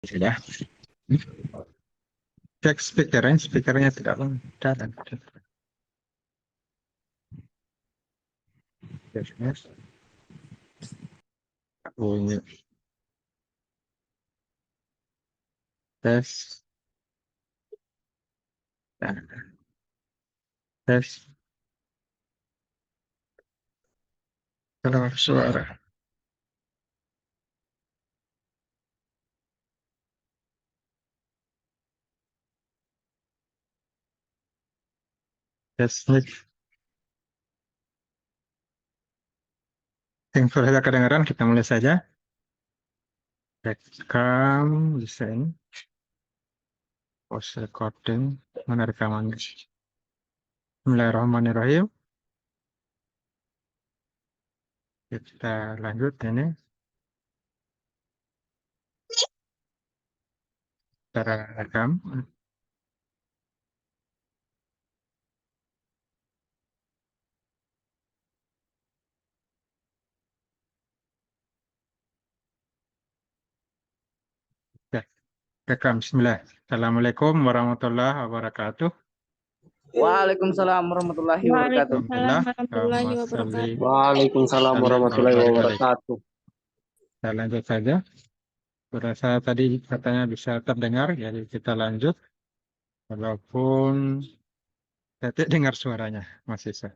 Sudah. Cek speakernya tidak datang. Bunyi. Tes. Tes. Keluar suara. Tes. Info sudah kedengaran, kita mulai saja. Rekam, desain, post recording, mana rekamannya? Bismillahirrahmanirrahim. Kita lanjut ini. Cara rekam. Ya, rekam. Bismillah. Assalamualaikum warahmatullahi wabarakatuh. Waalaikumsalam warahmatullahi wabarakatuh. Alhamdulillah. Warahmatullahi wabarakatuh. Waalaikumsalam warahmatullahi wabarakatuh. Kita lanjut saja. Berasa tadi katanya bisa terdengar, jadi kita lanjut. Walaupun saya tidak dengar suaranya, masih sah.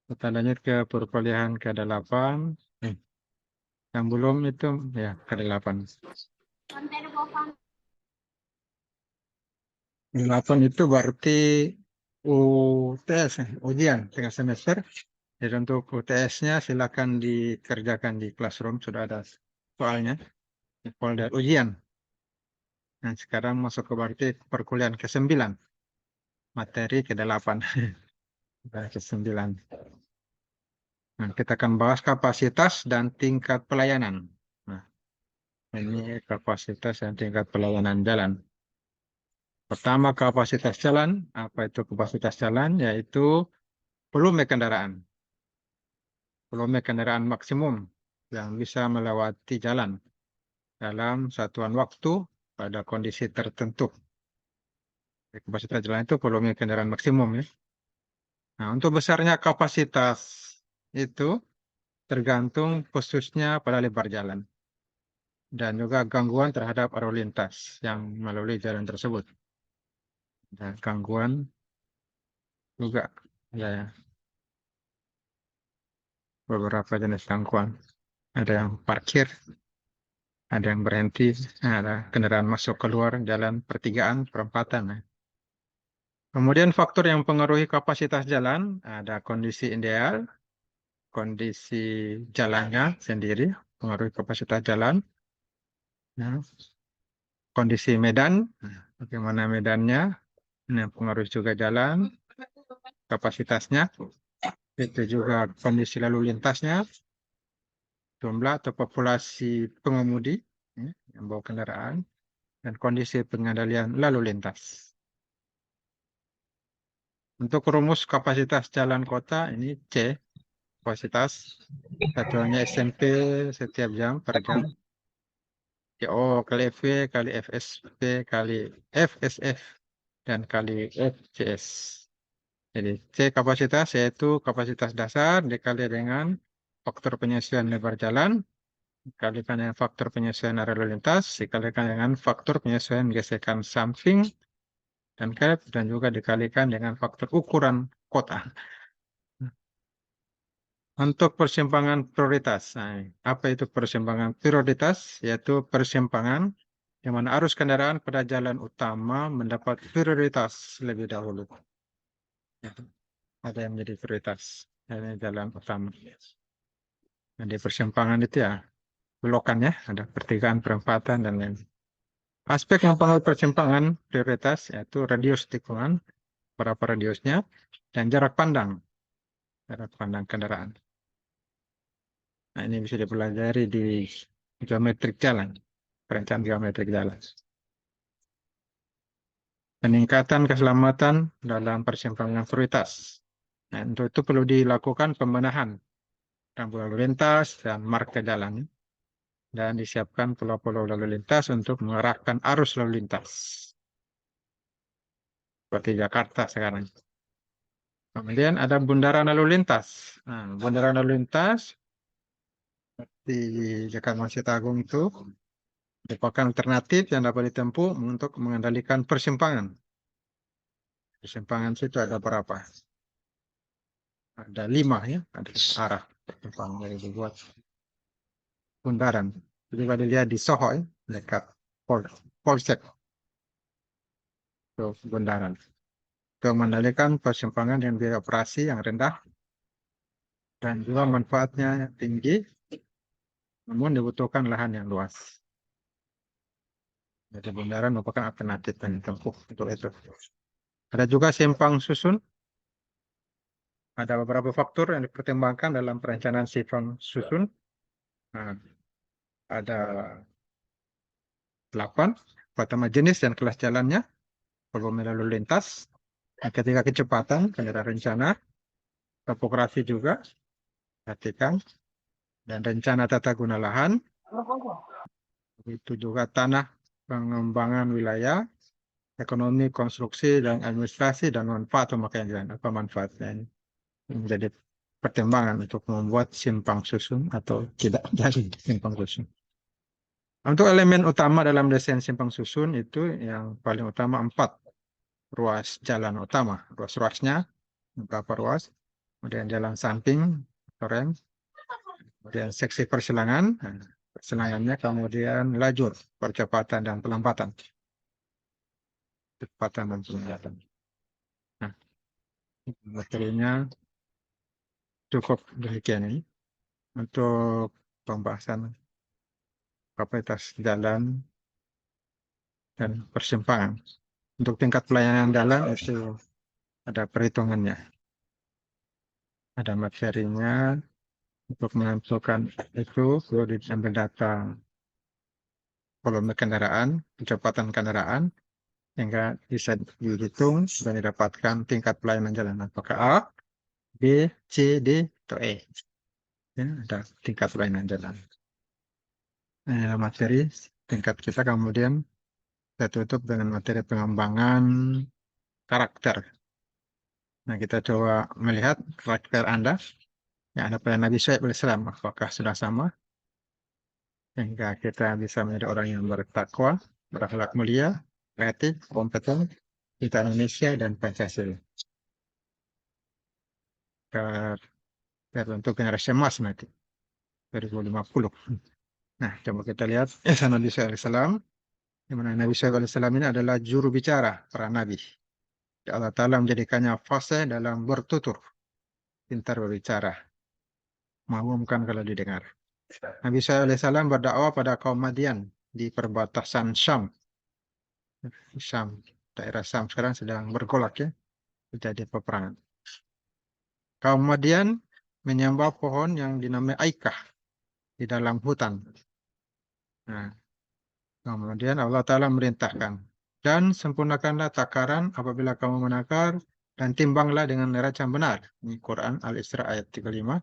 Kita lanjut ke perkuliahan ke-8. Yang belum itu ya ke-8. 8 itu berarti UTS, ujian tengah semester. Jadi untuk UTS-nya silakan dikerjakan di classroom, sudah ada soalnya. Folder ujian. Nah, sekarang masuk ke berarti perkuliahan ke-9. Materi ke-8. Ke-9. Nah, kita akan bahas kapasitas dan tingkat pelayanan. Nah, ini kapasitas dan tingkat pelayanan jalan. Pertama, kapasitas jalan. Apa itu kapasitas jalan? Yaitu volume kendaraan. Volume kendaraan maksimum yang bisa melewati jalan dalam satuan waktu pada kondisi tertentu. Kapasitas jalan itu volume kendaraan maksimum ya. Nah, untuk besarnya kapasitas itu tergantung khususnya pada lebar jalan dan juga gangguan terhadap arus lintas yang melalui jalan tersebut. Dan gangguan juga ya, beberapa jenis gangguan. Ada yang parkir, ada yang berhenti, ada kendaraan masuk keluar jalan pertigaan, perempatan. Ya. Kemudian faktor yang mempengaruhi kapasitas jalan, ada kondisi ideal, kondisi jalannya sendiri, pengaruhi kapasitas jalan. Nah, kondisi medan, bagaimana medannya, ini pengaruh juga jalan, kapasitasnya, itu juga kondisi lalu lintasnya, jumlah atau populasi pengemudi yang bawa kendaraan, dan kondisi pengendalian lalu lintas. Untuk rumus kapasitas jalan kota, ini C, kapasitas, satuannya SMP setiap jam per jam. CO kali FV kali FSP kali FSF dan kali FCS. Jadi C kapasitas yaitu kapasitas dasar dikali dengan faktor penyesuaian lebar jalan, dikalikan dengan faktor penyesuaian arah lalu lintas, dikalikan dengan faktor penyesuaian gesekan samping dan kerep, dan juga dikalikan dengan faktor ukuran kota. Untuk persimpangan prioritas, nah, apa itu persimpangan prioritas? Yaitu persimpangan di mana arus kendaraan pada jalan utama mendapat prioritas lebih dahulu. Ada yang menjadi prioritas dari jalan utama. Nah, di persimpangan itu ya belokannya, ada pertigaan, perempatan, dan lain. Aspek yang mempengaruhi persimpangan prioritas yaitu radius tikungan, berapa radiusnya, dan jarak pandang kendaraan. Nah, ini bisa dipelajari di geometrik jalan, perencanaan geometrik jalan. Peningkatan keselamatan dalam persimpangan prioritas. Nah, untuk itu perlu dilakukan pembenahan rambu lalu lintas dan marka jalan. dan disiapkan pulau-pulau lalu lintas untuk mengarahkan arus lalu lintas. Seperti Jakarta sekarang. Kemudian ada bundaran lalu lintas. Nah, bundaran lalu lintas di Jakarta Masjid Agung itu merupakan alternatif yang dapat ditempuh untuk mengendalikan persimpangan. Persimpangan itu ada berapa? Ada 5 ya, ada arah persimpangan dari dibuat bundaran. Juga dilihat di Soho ya, dekat Polsek. Itu bundaran. Untuk mengendalikan persimpangan dengan biaya operasi yang rendah dan juga manfaatnya tinggi, namun dibutuhkan lahan yang luas. Jadi bundaran merupakan alternatif yang ditempuh untuk itu. Ada juga simpang susun. Ada beberapa faktor yang dipertimbangkan dalam perencanaan simpang susun. Nah, ada 8. Pertama, jenis dan kelas jalannya, volume lalu lintas. Yang ketiga, kecepatan, kendaraan rencana, topografi juga, perhatikan, dan rencana tata guna lahan. Itu juga tanah, pengembangan wilayah, ekonomi, konstruksi, dan administrasi, dan manfaat pemakaian jalan. Apa manfaatnya ini? Menjadi pertimbangan untuk membuat simpang susun atau tidak jadi simpang susun. Untuk elemen utama dalam desain simpang susun itu yang paling utama 4 ruas jalan utama. Ruas-ruasnya berapa ruas, kemudian jalan samping, rem, kemudian seksi persilangan, persilangannya kemudian lajur, percepatan dan pelambatan. Kecepatan dan pelambatan. Nah, materinya cukup demikian ini untuk pembahasan kapasitas jalan dan persimpangan. Untuk tingkat pelayanan jalan itu ada perhitungannya. Ada materinya. Untuk menentukan itu perlu diambil data volume kendaraan, kecepatan kendaraan, hingga bisa dihitung dan didapatkan tingkat pelayanan jalan. Apakah A, B, C, D, atau E. Ya, ada tingkat pelayanan jalan. Materi tingkat kita kemudian kita tutup dengan materi pengembangan karakter. Nah, kita coba melihat karakter Anda yang ada pada Nabi Shu'aib alaihissalam. Apakah sudah sama? Sehingga kita bisa menjadi orang yang bertakwa, berakhlak mulia, kreatif, kompeten, kita Indonesia, dan Pancasila. Untuk generasi emas nanti, 2050. Nah, coba kita lihat Nabi SAW, di mana Nabi SAW ini adalah juru bicara para nabi. Allah Ta'ala menjadikannya fasih dalam bertutur, pintar berbicara, mengagumkan kalau didengar. Nabi SAW berdakwah pada kaum Madian di perbatasan Syam. Daerah Syam sekarang sedang bergolak ya, terjadi peperangan. Kaum Madian menyembah pohon yang dinamai Aikah di dalam hutan. Nah, kemudian Allah Ta'ala merintahkan, dan sempurnakanlah takaran apabila kamu menakar, dan timbanglah dengan neraca yang benar. Ini Quran Al-Isra ayat 35.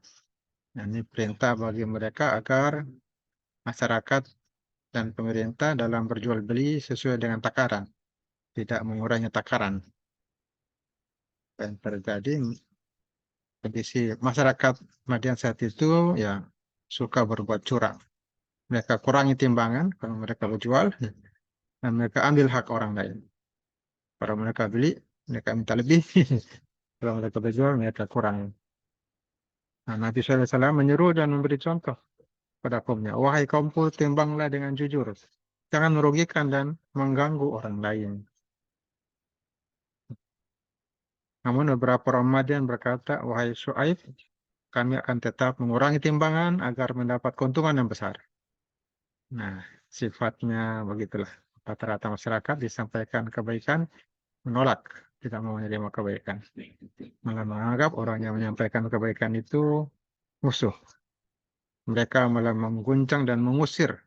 Nah, ini perintah bagi mereka agar masyarakat dan pemerintah dalam berjual beli sesuai dengan takaran, tidak mengurangi takaran. Dan terjadi kondisi masyarakat Madian saat itu ya suka berbuat curang. Mereka kurangi timbangan kalau mereka berjual dan mereka ambil hak orang lain. Kalau mereka beli, mereka minta lebih. Kalau mereka berjual, mereka kurangi. Nah, Nabi SAW menyeru dan memberi contoh pada kaumnya. Wahai kaumku, timbanglah dengan jujur. Jangan merugikan dan mengganggu orang lain. Namun beberapa Ramadan berkata, wahai Syuaib, kami akan tetap mengurangi timbangan agar mendapat keuntungan yang besar. Nah, sifatnya begitulah. Rata-rata masyarakat disampaikan kebaikan, menolak, tidak mau menerima kebaikan. Malah menganggap orang yang menyampaikan kebaikan itu musuh. Mereka malah mengguncang dan mengusir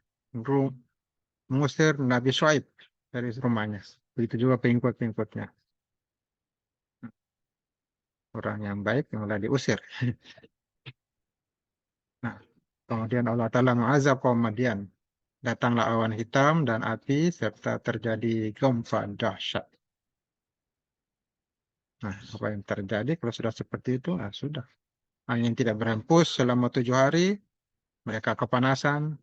Nabi Shu'aib dari rumahnya. Begitu juga pengikut-pengikutnya. Orang yang baik malah diusir. Nah, Kemudian Allah Ta'ala mengazab kaum Madian. Datanglah awan hitam dan api serta terjadi gempa dahsyat. Nah, apa yang terjadi kalau sudah seperti itu? Nah, sudah. Angin tidak berhembus selama 7 hari. Mereka kepanasan,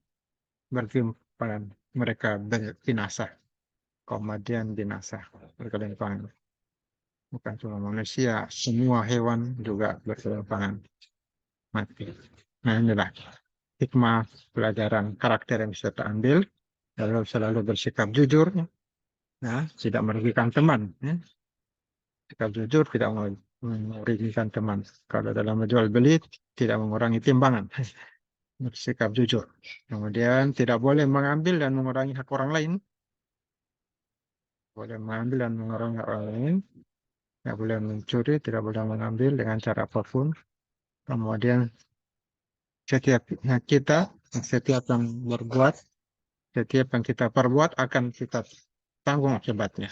berlimpahan. Mereka binasa. Kaum Madian binasa. Berkelimpangan. Bukan cuma manusia, semua hewan juga berkelimpangan mati. Nah, inilah hikmah pelajaran karakter yang bisa kita ambil. Selalu bersikap jujur, ya, tidak merugikan teman. Ya. Sikap jujur tidak merugikan teman. Kalau dalam menjual beli tidak mengurangi timbangan. Bersikap jujur. Kemudian tidak boleh mengambil dan mengurangi hak orang lain. Boleh mengambil dan mengurangi hak orang lain. Tidak boleh mencuri, tidak boleh mengambil dengan cara apapun. Kemudian setiap yang berbuat, setiap yang kita perbuat akan kita tanggung akibatnya.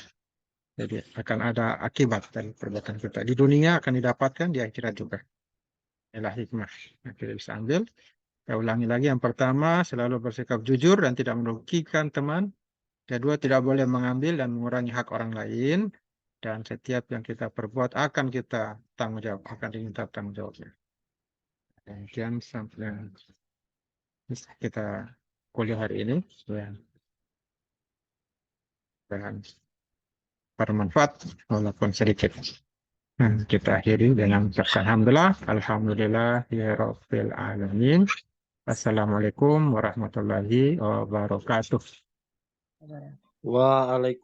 Jadi akan ada akibat dari perbuatan kita. Di dunia akan didapatkan, di akhirat juga. Inilah hikmah yang kita bisa ambil. Saya ulangi lagi, yang pertama selalu bersikap jujur dan tidak merugikan teman. Kedua, tidak boleh mengambil dan mengurangi hak orang lain. Dan setiap yang kita perbuat akan kita tanggung jawab, akan diminta tanggung jawabnya. Demikian sampai kita kuliah hari ini. Dan bermanfaat walaupun sedikit. Kita akhiri dengan alhamdulillah, alhamdulillahirabbil alamin. Assalamualaikum warahmatullahi wabarakatuh. Waalaikumsalam.